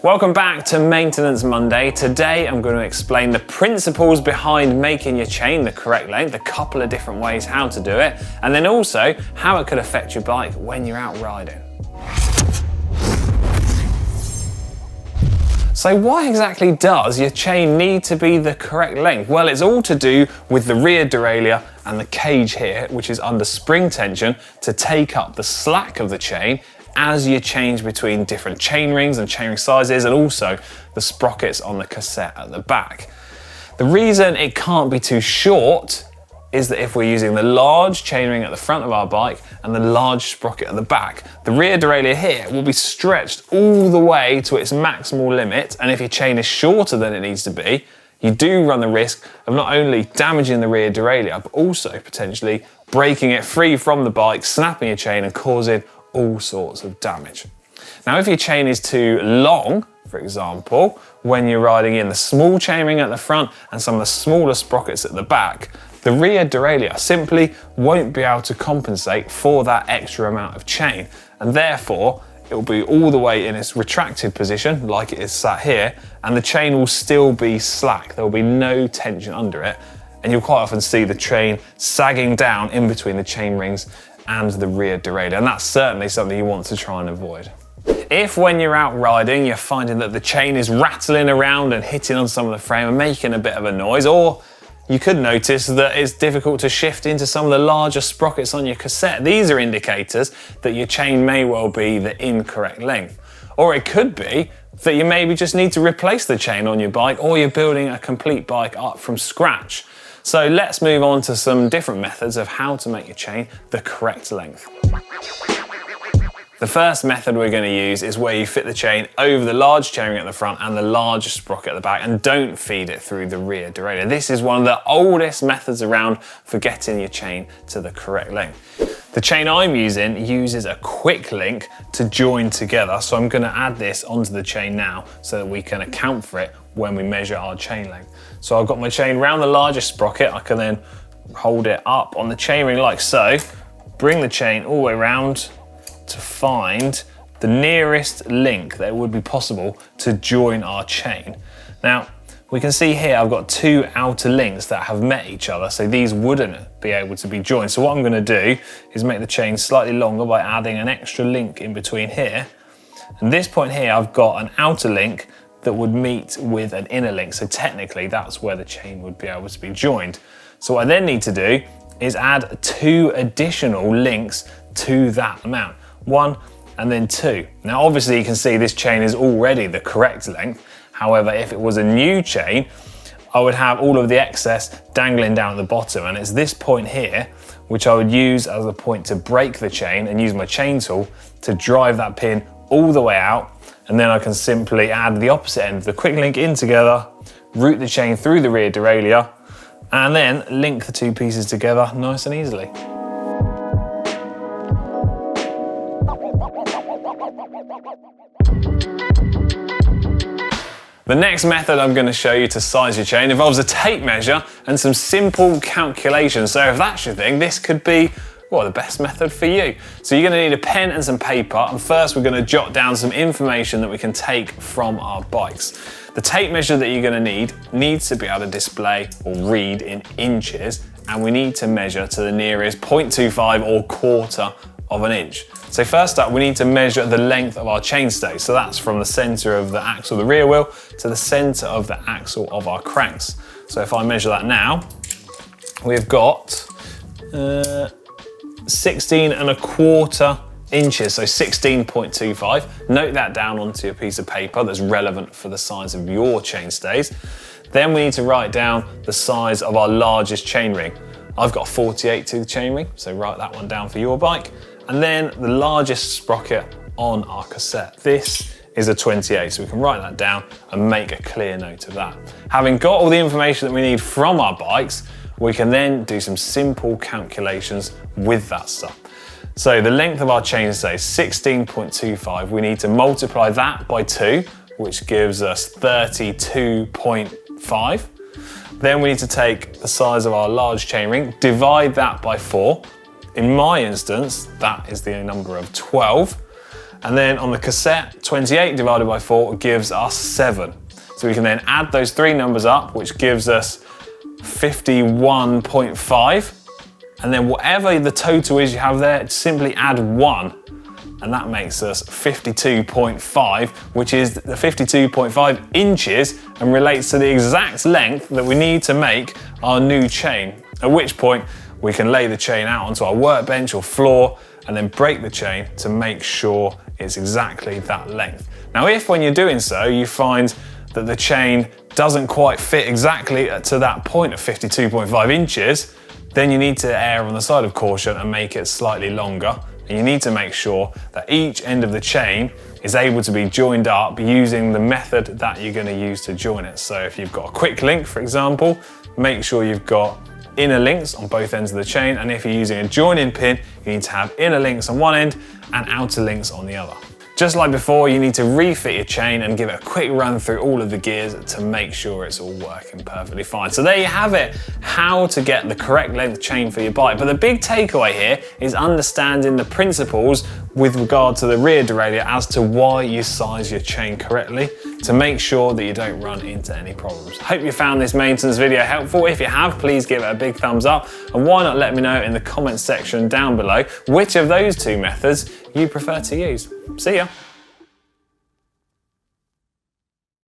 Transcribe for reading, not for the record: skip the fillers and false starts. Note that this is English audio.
Welcome back to Maintenance Monday. Today I'm going to explain the principles behind making your chain the correct length, a couple of different ways how to do it, and then also how it could affect your bike when you're out riding. So why exactly does your chain need to be the correct length? Well, it's all to do with the rear derailleur and the cage here, which is under spring tension to take up the slack of the chain as you change between different chain rings and chain ring sizes, and also the sprockets on the cassette at the back. The reason it can't be too short is that if we're using the large chainring at the front of our bike and the large sprocket at the back, the rear derailleur here will be stretched all the way to its maximal limit, and if your chain is shorter than it needs to be, you do run the risk of not only damaging the rear derailleur, but also potentially breaking it free from the bike, snapping your chain and causing all sorts of damage. Now, if your chain is too long, for example, when you're riding in the small chainring at the front and some of the smaller sprockets at the back, the rear derailleur simply won't be able to compensate for that extra amount of chain, and therefore it will be all the way in its retracted position like it is sat here, and the chain will still be slack. There will be no tension under it, and you'll quite often see the chain sagging down in between the chain rings and the rear derailleur, and that's certainly something you want to try and avoid. If when you're out riding you're finding that the chain is rattling around and hitting on some of the frame and making a bit of a noise, or you could notice that it's difficult to shift into some of the larger sprockets on your cassette, these are indicators that your chain may well be the incorrect length. Or it could be that you maybe just need to replace the chain on your bike, or you're building a complete bike up from scratch. So let's move on to some different methods of how to make your chain the correct length. The first method we're going to use is where you fit the chain over the large chainring at the front and the large sprocket at the back, and don't feed it through the rear derailleur. This is one of the oldest methods around for getting your chain to the correct length. The chain I'm using uses a quick link to join together, so I'm going to add this onto the chain now so that we can account for it when we measure our chain length. So I've got my chain around the largest sprocket. I can then hold it up on the chainring like so, bring the chain all the way around to find the nearest link that would be possible to join our chain. Now, we can see here I've got two outer links that have met each other, so these wouldn't be able to be joined. So what I'm going to do is make the chain slightly longer by adding an extra link in between here. And this point here, I've got an outer link that would meet with an inner link, so technically that's where the chain would be able to be joined. So what I then need to do is add two additional links to that amount. One and then two. Now obviously you can see this chain is already the correct length. However, if it was a new chain, I would have all of the excess dangling down at the bottom, and it's this point here which I would use as a point to break the chain and use my chain tool to drive that pin all the way out, and then I can simply add the opposite end of the quick link in together, route the chain through the rear derailleur, and then link the two pieces together nice and easily. The next method I'm going to show you to size your chain involves a tape measure and some simple calculations. So if that's your thing, this could be, well, the best method for you. So you're going to need a pen and some paper, and first we're going to jot down some information that we can take from our bikes. The tape measure that you're going to needs to be able to display or read in inches, and we need to measure to the nearest 0.25 or quarter of an inch. So first up, we need to measure the length of our chainstay. So that's from the center of the axle of the rear wheel to the center of the axle of our cranks. So if I measure that now, we've got 16¼ inches, so 16.25. Note that down onto a piece of paper that's relevant for the size of your chainstays. Then we need to write down the size of our largest chainring. I've got a 48 tooth chainring, so write that one down for your bike. And then the largest sprocket on our cassette. This is a 28, so we can write that down and make a clear note of that. Having got all the information that we need from our bikes, we can then do some simple calculations with that stuff. So the length of our chainstay is 16.25. We need to multiply that by 2, which gives us 32.5. Then we need to take the size of our large chainring, divide that by 4. In my instance, that is the number of 12. And then on the cassette, 28 divided by 4 gives us 7. So we can then add those three numbers up, which gives us 51.5. And then whatever the total is you have there, simply add 1. And that makes us 52.5, which is the 52.5 inches and relates to the exact length that we need to make our new chain. At which point we can lay the chain out onto our workbench or floor and then break the chain to make sure it's exactly that length. Now, if when you're doing so, you find that the chain doesn't quite fit exactly to that point of 52.5 inches, then you need to err on the side of caution and make it slightly longer. And you need to make sure that each end of the chain is able to be joined up using the method that you're going to use to join it. So if you've got a quick link, for example, make sure you've got inner links on both ends of the chain. And if you're using a join-in pin, you need to have inner links on one end and outer links on the other. Just like before, you need to refit your chain and give it a quick run through all of the gears to make sure it's all working perfectly fine. So there you have it, how to get the correct length chain for your bike. But the big takeaway here is understanding the principles with regard to the rear derailleur as to why you size your chain correctly to make sure that you don't run into any problems. Hope you found this maintenance video helpful. If you have, please give it a big thumbs up, and why not let me know in the comments section down below which of those two methods you prefer to use. See ya.